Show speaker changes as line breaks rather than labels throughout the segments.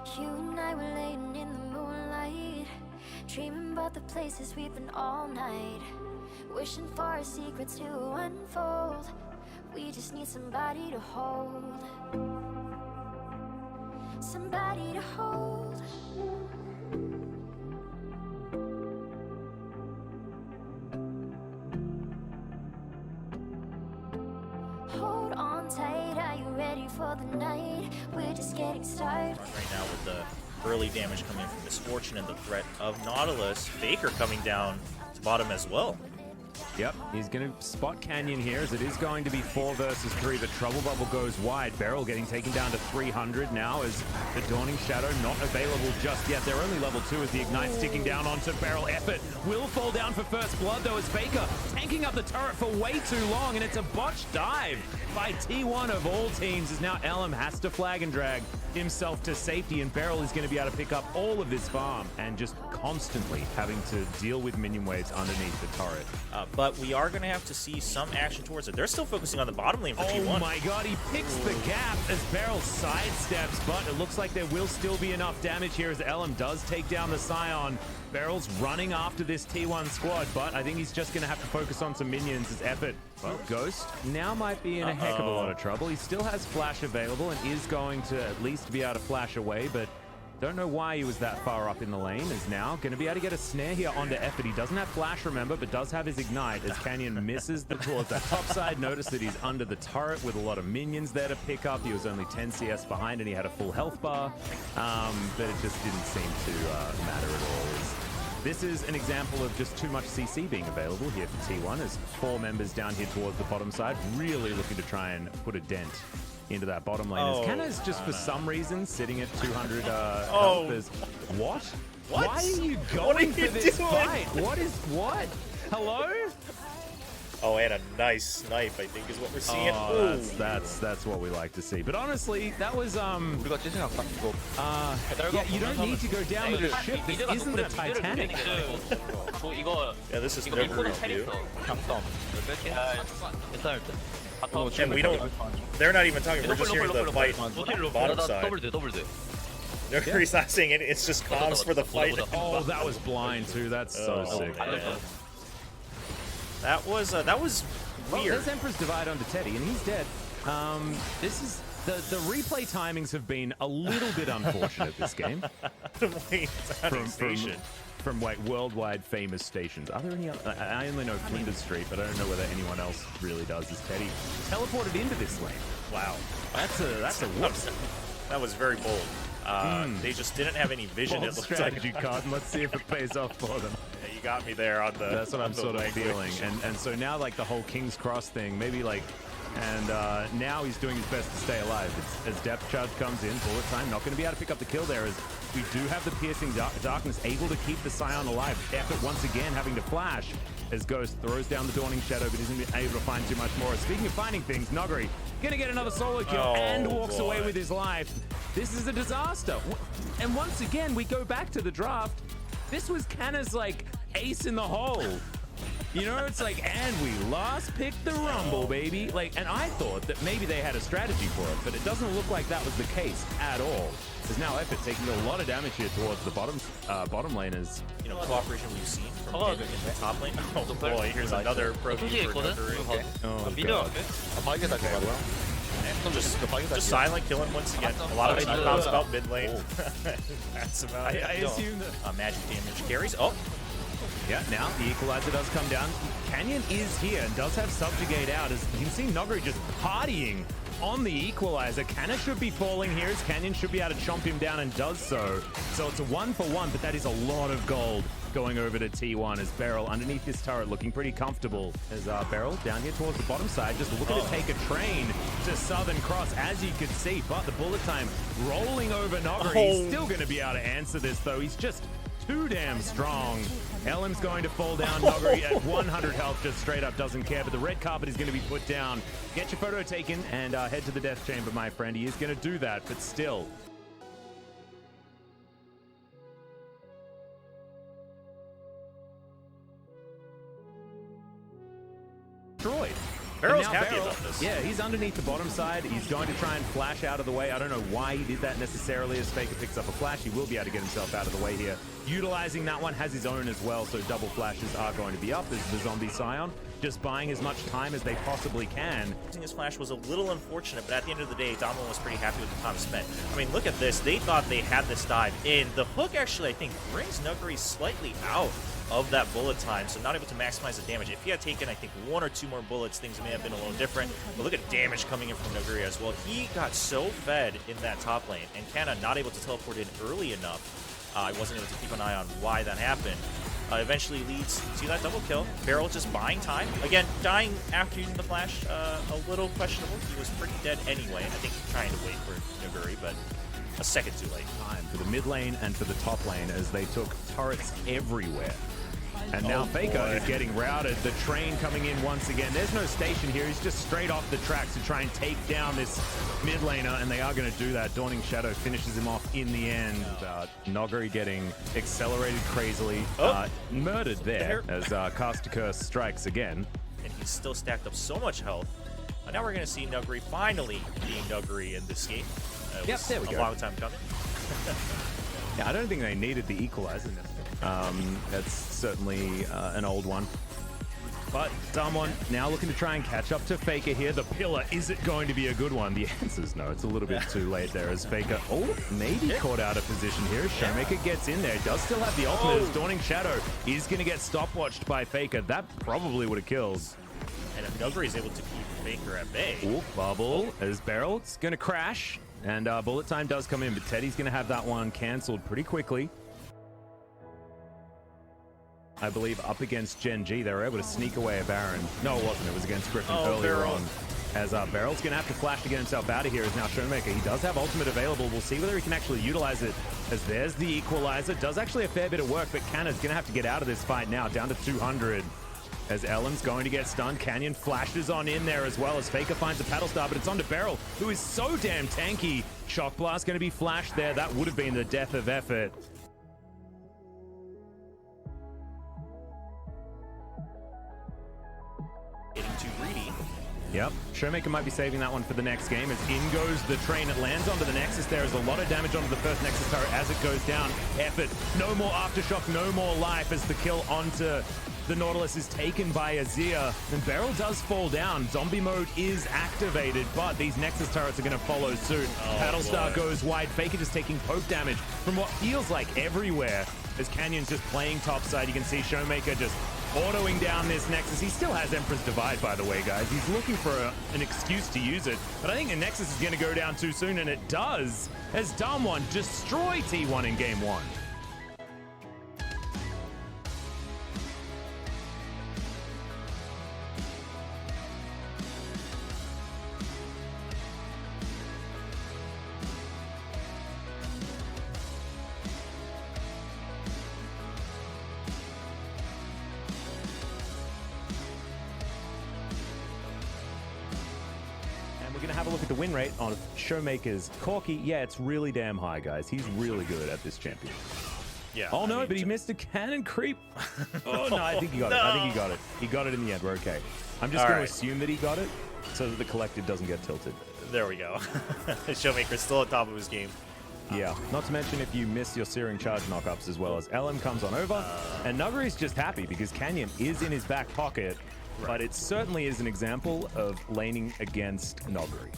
You and I were laying in the moonlight, dreaming about the places we've been all night, wishing for our secrets to unfold. We just need somebody to hold, somebody to hold. Hold on tight, are you ready for the night? We're just getting started.
Right now with the early damage coming from Misfortune and the threat of Nautilus, Faker coming down to bottom as well.
Yep, he's going to spot Canyon here as it is going to be 4 versus 3, but Trouble Bubble goes wide. Beryl getting taken down to 300 now as the Dawning Shadow not available just yet. They're only level 2 as the Ignite's ticking down onto Beryl. Effort will fall down for first blood though as Faker tanking up the turret for way too long, and it's a botched dive by T1 of all teams as now Elm has to flag and drag himself to safety, and Beryl is going to be able to pick up all of this farm and just constantly having to deal with minion waves underneath the turret.
But we are going to have to see some action towards it. They're still focusing on the bottom lane for T1.
Oh my god, he picks the gap as Beryl sidesteps, but it looks like there will still be enough damage here as Elm does take down the Scion. Beryl's running after this T1 squad, but I think he's just going to have to focus on some minions as Effort. Well, Ghost now might be in a heck of a lot of trouble. He still has Flash available and is going to at least be able to flash away, but don't know why he was that far up in the lane. Is now going to be able to get a snare here onto Effort. He doesn't have Flash, remember, but does have his Ignite as Canyon misses the towards the top side. Notice that he's under the turret with a lot of minions there to pick up. He was only 10 CS behind and he had a full health bar, but it just didn't seem to matter at all. This is an example of just too much CC being available here for T1 as 4 members down here towards the bottom side, really looking to try and put a dent into that bottom lane. As Canna is just for some reason sitting at 200 health. As, what? Why are you going for this fight? What? Hello?
Oh, and a nice snipe, I think, is what we're seeing.
Oh, that's what we like to see. But honestly, that was yeah, you don't need to go down with a ship. This isn't the Titanic.
Yeah, this is Nuguri view. And we don't. They're not even talking. We're just hearing the fight bottom side. Nuguri's not saying it. It's just comms for the fight.
Oh, that was blind too. That's so sick.
Yeah. That was weird.
There's Emperor's Divide onto Teddy, and he's dead. This is the replay timings have been a little bit unfortunate this game. From worldwide famous stations. Are there any other? I only know Flinders Street, but I don't know whether anyone else really does. Is Teddy teleported into this lane?
Wow,
that's a whoops.
That was very bold. They just didn't have any vision.
Bold strategy card. Let's see if it pays off for them.
Yeah, you got me there on the.
That's what I'm sort of feeling. And so now like the whole King's Cross thing, maybe like. And now he's doing his best to stay alive. As Depth Charge comes in, bullet time, not going to be able to pick up the kill there as we do have the Piercing Darkness able to keep the Scion alive. Effort once again having to flash as Ghost throws down the Dawning Shadow but isn't able to find too much more. Speaking of finding things, Nuguri going to get another solo kill and walks away with his life. This is a disaster. And once again, we go back to the draft. This was Canna's like ace in the hole. You know, it's like, and we last picked the Rumble, baby. Like, and I thought that maybe they had a strategy for it, but it doesn't look like that was the case at all. There's now Effort taking a lot of damage here towards the bottom laners.
You know, cooperation we've seen from in the top lane. Oh boy, here's another pro for Nuguri. Just silent killing once again. A lot of talks about mid lane. That's about it.
I assume that
magic damage carries. Oh.
Yeah, now the Equalizer does come down. Canyon is here and does have Subjugate out as you can see Nuguri just partying on the Equalizer. Canna should be falling here as Canyon should be able to chomp him down and does so. So it's a 1-for-1, but that is a lot of gold going over to T1 as Beryl underneath this turret looking pretty comfortable as Beryl down here towards the bottom side just looking to take a train to Southern Cross as you could see, but the bullet time rolling over Nuguri. He's still going to be able to answer this though. He's just too damn strong. Ellen's going to fall down. Nuguri at 100 health just straight up doesn't care, but the red carpet is going to be put down. Get your photo taken and head to the death chamber, my friend. He is going to do that, but still. Destroyed.
Barrel's
now
happy
Beryl,
about this.
yeah, he's underneath the bottom side. He's going to try and flash out of the way. I don't know why he did that necessarily. As Faker picks up a flash, he will be able to get himself out of the way here. Utilizing that one, has his own as well, so double flashes are going to be up. There's the zombie Scion, just buying as much time as they possibly can.
Using his flash was a little unfortunate, but at the end of the day, Domo was pretty happy with the time spent. I mean, look at this. They thought they had this dive in. The hook actually, I think, brings Nuguri slightly out of that bullet time, so not able to maximize the damage. If he had taken, I think, 1 or 2 more bullets, things may have been a little different. But look at damage coming in from Nuguri as well. He got so fed in that top lane, and Canna not able to teleport in early enough. I wasn't able to keep an eye on why that happened. Eventually leads to that double kill. Beryl just buying time. Again, dying after using the flash, a little questionable. He was pretty dead anyway. I think trying to wait for Nuguri, but a second too late.
Time for the mid lane and for the top lane as they took turrets everywhere. And now Faker is getting routed. The train coming in once again. There's no station here. He's just straight off the tracks to try and take down this mid laner, and they are going to do that. Dawning Shadow finishes him off in the end. Nuguri getting accelerated crazily. Murdered there as Caster Curse strikes again.
And he's still stacked up so much health. Now we're going to see Nuguri finally being Nuguri in this game. It was
there we go.
A long time coming.
Yeah, I don't think they needed the equalizer. That's certainly an old one. But someone now looking to try and catch up to Faker here. The pillar, is it going to be a good one? The answer's no. It's a little bit too late there as Faker, maybe caught out of position here. Showmaker gets in there. Does still have the ultimate as Dawning Shadow is going to get stopwatched by Faker. That probably would have killed.
And if Nuguri is able to keep Faker at bay.
Bubble as Beryl's going to crash. And bullet time does come in, but Teddy's going to have that one canceled pretty quickly. I believe up against Gen G, they were able to sneak away a Baron. No, it wasn't. It was against Griffin earlier on. As Beryl's going to have to flash to get himself out of here as now Showmaker. He does have ultimate available. We'll see whether he can actually utilize it as there's the equalizer. Does actually a fair bit of work, but Canna's going to have to get out of this fight now, down to 200. As Ellen's going to get stunned. Canyon flashes on in there as well as Faker finds a paddle star, but it's on to Beryl, who is so damn tanky. Shock Blast going to be flashed there. That would have been the death of effort.
Getting too greedy.
Yep, Showmaker might be saving that one for the next game as in goes the train. It lands onto the Nexus. There is a lot of damage onto the first Nexus turret as it goes down. Effort, no more Aftershock, no more life as the kill onto the Nautilus is taken by Azir. And Beryl does fall down. Zombie mode is activated, but these Nexus turrets are going to follow suit. Paddlestar goes wide. Faker just taking poke damage from what feels like everywhere as Canyon's just playing topside. You can see Showmaker just autoing down this Nexus. He still has Emperor's Divide, by the way, guys. He's looking for an excuse to use it, but I think the Nexus is going to go down too soon, and it does, as Damwon destroy T1 in Game 1. We're going to have a look at the win rate on Showmaker's Corki. Yeah, it's really damn high, guys. He's really good at this champion.
Yeah.
Oh, no, but he missed a cannon creep. Oh, no, I think he got it. I think he got it. He got it in the end. We're okay. I'm just going to assume that he got it so that the collective doesn't get tilted.
There we go. Showmaker's still on top of his game.
Yeah, not to mention if you miss your Searing Charge knockups as well as LM comes on over. And Nuguri's just happy because Canyon is in his back pocket. But it certainly is an example of laning against Nuguri.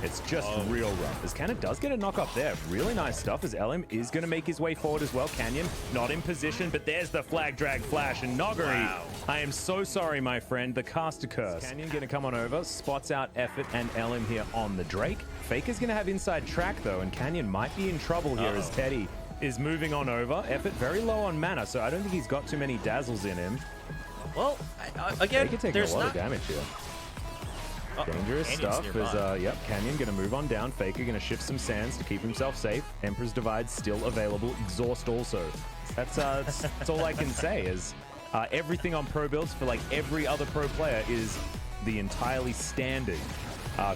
It's just real rough. As Cannon does get a knock up there. Really nice stuff as LM is going to make his way forward as well. Canyon not in position, but there's the flag drag flash. And Nuguri, I am so sorry, my friend. The Caster Curse. Canyon going to come on over, spots out Effort and LM here on the Drake. Faker's going to have inside track though, and Canyon might be in trouble here as Teddy is moving on over. Effort very low on mana, so I don't think he's got too many dazzles in him.
Well, again,
there's a lot of damage here. Dangerous stuff is, yep, Canyon going to move on down. Faker going to shift some sands to keep himself safe. Emperor's Divide still available. Exhaust also. That's all I can say is everything on pro builds for like every other pro player is the entirely standard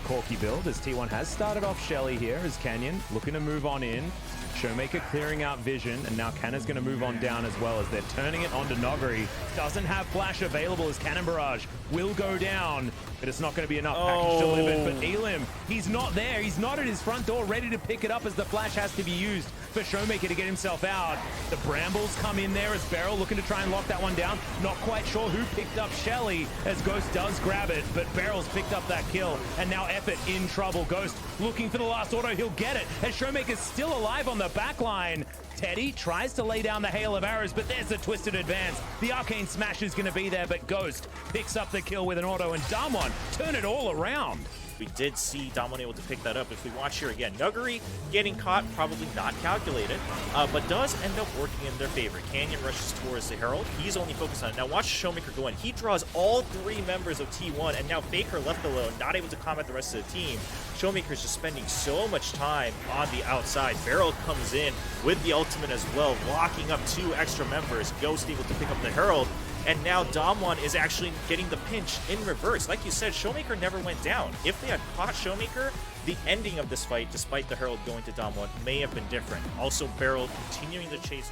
Corky build, as T1 has started off Shelly here, as Canyon looking to move on in. Showmaker clearing out vision, and now Canna's going to move on down as well as they're turning it onto Nuguri. Doesn't have flash available as Cannon Barrage will go down, but it's not going to be enough package delivered. But Elim, he's not there. He's not at his front door ready to pick it up as the flash has to be used for Showmaker to get himself out. The Brambles come in there as Beryl looking to try and lock that one down. Not quite sure who picked up Shelly as Ghost does grab it, but Beryl's picked up that kill, and now Effort in trouble. Ghost looking for the last auto. He'll get it as Showmaker's still alive on the back line. Teddy tries to lay down the hail of arrows, but there's a twisted advance. The arcane smash is going to be there, but Ghost picks up the kill with an auto, and Damwon turn it all around.
We did see Damwon able to pick that up. If we watch here again, Nuguri getting caught, probably not calculated, but does end up working in their favor. Canyon rushes towards the Herald. He's only focused on it. Now watch Showmaker go in. He draws all 3 members of T1, and now Faker left alone, not able to combat the rest of the team. Showmaker's just spending so much time on the outside. Beryl comes in with the ultimate as well, locking up 2 extra members. Ghost able to pick up the Herald. And now Damwon is actually getting the pinch in reverse. Like you said, Showmaker never went down. If they had caught Showmaker, the ending of this fight, despite the Herald going to Damwon, may have been different. Also, Beryl continuing to chase.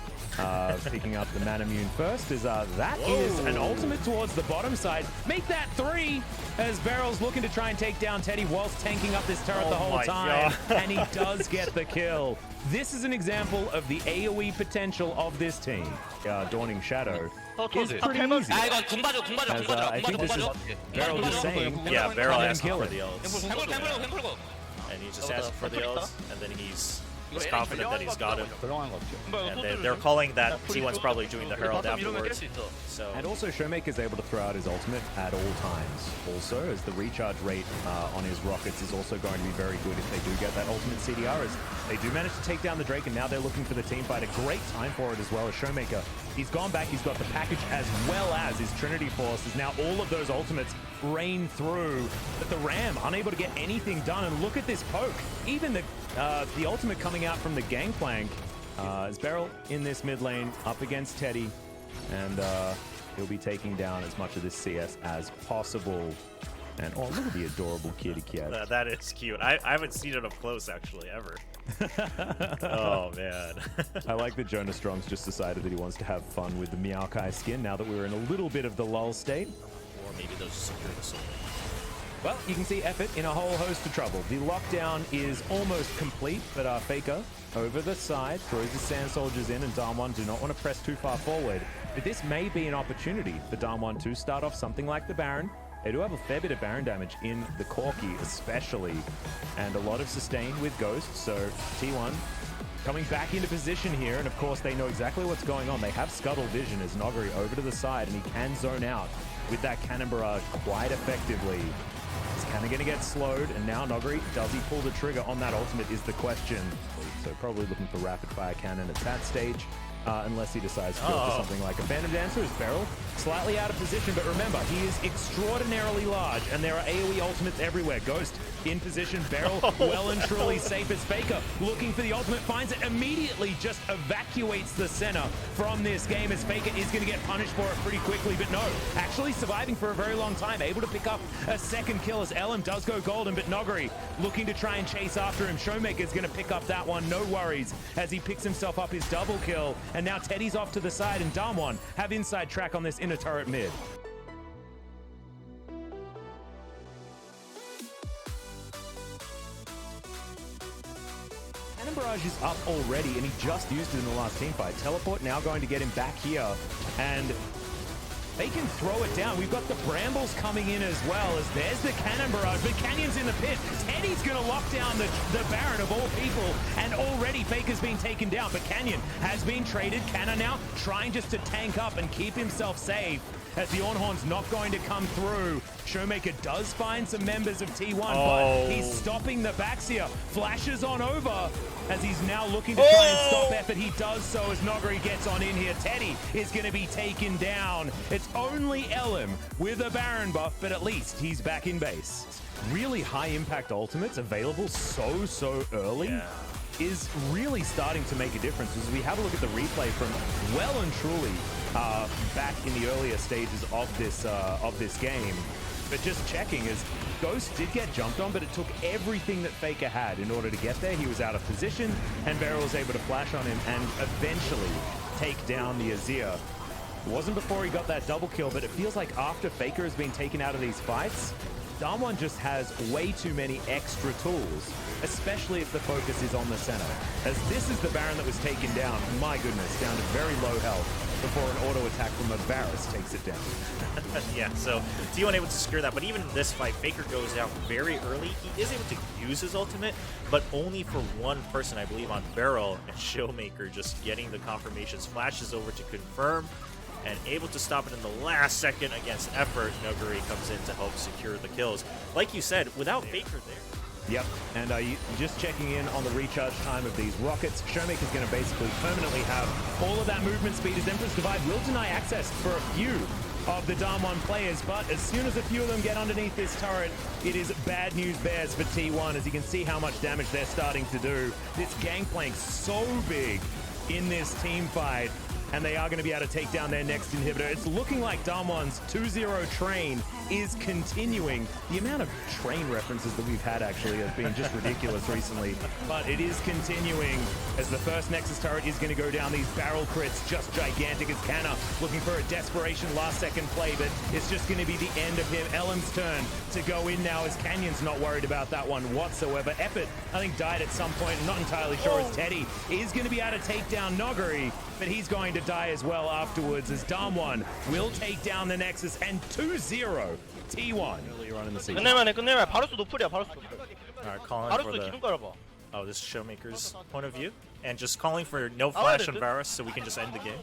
Picking up the Manamune first is that is an ultimate towards the bottom side. Make that 3 as Beryl's looking to try and take down Teddy whilst tanking up this turret the whole time. And he does get the kill. This is an example of the AoE potential of this team. Dawning Shadow is pretty easy. As, I think this is Beryl just saying,
yeah, Beryl asked
kill
for
it.
the ults. And he just asked for the ults, and then he's confident that he's got him. And they're calling that T1's probably doing the Herald afterwards. So.
And also Showmaker's able to throw out his ultimate at all times. Also, as the recharge rate on his rockets is also going to be very good if they do get that ultimate CDR, as they do manage to take down the Drake, and now they're looking for the team fight. A great time for it as well as Showmaker. He's gone back, he's got the package as well as his Trinity Force, as now all of those ultimates rain through. But the Ram unable to get anything done, and look at this poke. Even the ultimate coming out from the Gangplank as Beryl in this mid lane up against Teddy, and he'll be taking down as much of this CS as possible. And oh, look at the adorable kitty cat.
That is cute. I haven't seen it up close actually ever. Oh man.
I like that Jonas Strong's just decided that he wants to have fun with the Maokai skin now that we're in a little bit of the lull state.
Or maybe those secure the soul.
Well, you can see Effort in a whole host of trouble. The lockdown is almost complete, but Faker over the side throws the Sand Soldiers in, and Damwon do not want to press too far forward. But this may be an opportunity for Damwon to start off something like the Baron. They do have a fair bit of Baron damage in the Corky especially, and a lot of sustain with Ghost, so T1 coming back into position here, and of course they know exactly what's going on. They have Scuttle Vision as Nuguri over to the side, and he can zone out with that Cannon Barrage quite effectively. Is Cannon going to get slowed? And now Nuguri, does he pull the trigger on that ultimate is the question. So probably looking for rapid fire cannon at that stage. Unless he decides to go for something like a Phantom Dancer as Beryl slightly out of position, but remember, he is extraordinarily large, and there are AoE ultimates everywhere. Ghost in position, Beryl well and truly safe as Faker looking for the ultimate, finds it, immediately just evacuates the center from this game as Faker is going to get punished for it pretty quickly, but no, actually surviving for a very long time, able to pick up a second kill as LM does go golden, but Nuguri looking to try and chase after him. Showmaker is going to pick up that one, no worries, as he picks himself up his double kill. And now Teddy's off to the side, and Damwon have inside track on this inner turret mid. Cannon Barrage is up already, and he just used it in the last team fight. Teleport now going to get him back here, and they can throw it down. We've got the Brambles coming in as well, as there's the Cannon Barrage, but Canyon's in the pit. Teddy's gonna lock down the Baron of all people, and already Faker's been taken down, but Canyon has been traded. Cannon now trying just to tank up and keep himself safe, as the Ornhorn's not going to come through. Showmaker does find some members of T1, but he's stopping the backs here. Flashes on over, as he's now looking to try and stop Effort. He does so as Nuguri gets on in here. Teddy is going to be taken down. It's only Elim with a Baron buff, but at least he's back in base. Really high impact ultimates available so early is really starting to make a difference. As we have a look at the replay from well and truly back in the earlier stages of this game, But just checking is Ghost did get jumped on, but it took everything that Faker had in order to get there. He was out of position, and Beryl was able to flash on him and eventually take down the Azir. It wasn't before he got that double kill, but it feels like after Faker has been taken out of these fights, Damwon just has way too many extra tools, especially if the focus is on the center. As this is the Baron that was taken down, my goodness, down to very low health before an auto attack from a Varus takes it down.
Yeah, so T1 able to secure that, but even in this fight, Faker goes down very early. He is able to use his ultimate, but only for one person, I believe, on Beryl, and Showmaker just getting the confirmations, flashes over to confirm, and able to stop it in the last second against effort. Nuguri comes in to help secure the kills. Like you said, without Faker there.
Yep, and just checking in on the recharge time of these rockets, Showmaker's going to basically permanently have all of that movement speed as Emperor's Divide will deny access for a few of the Damwon players, but as soon as a few of them get underneath this turret, it is bad news bears for T1, as you can see how much damage they're starting to do. This gangplank so big in this team fight, and they are going to be able to take down their next inhibitor. It's looking like Damwon's 2-0 train is continuing. The amount of train references that we've had actually has been just ridiculous recently, but it is continuing as the first Nexus turret is going to go down. These barrel crits just gigantic as Canna looking for a desperation last second play, but it's just going to be the end of him. Ellen's turn to go in now as Canyon's not worried about that one whatsoever. Effort, I think, died at some point. I'm not entirely sure as Teddy is going to be able to take down Nuguri, but he's going to die as well afterwards as Damwon will take down the Nexus and 2-0 T1 earlier on in the season.
끝내면 바루스 노플이야, 바루스 노플.
Alright, calling for
바루스
the...
기둥 깔아봐.
Oh, this is Showmaker's point of view. And just calling for no flash on Varus so we can just end the game.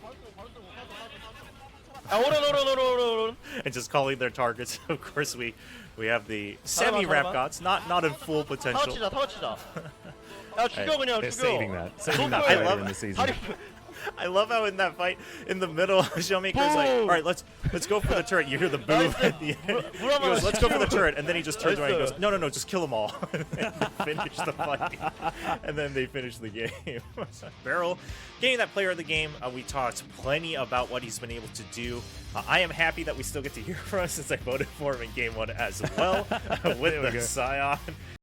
오른.
And just calling their targets. Of course, we have the semi-ramp gods, not in full potential.
타워 치자. 야, 죽여 그냥,
They're
죽여.
saving that. Saving that
I
later
love
in the
it.
season.
I love how in that fight, in the middle, Showmaker's like, all right, let's go for the turret. You hear the boom at the end. He goes, let's go for the turret. And then he just turns around and goes, no, just kill them all. And then finish the fight. And then they finish the game. Beryl, getting that player of the game, we talked plenty about what he's been able to do. I am happy that we still get to hear from him since I voted for him in Game 1 as well with the Scion.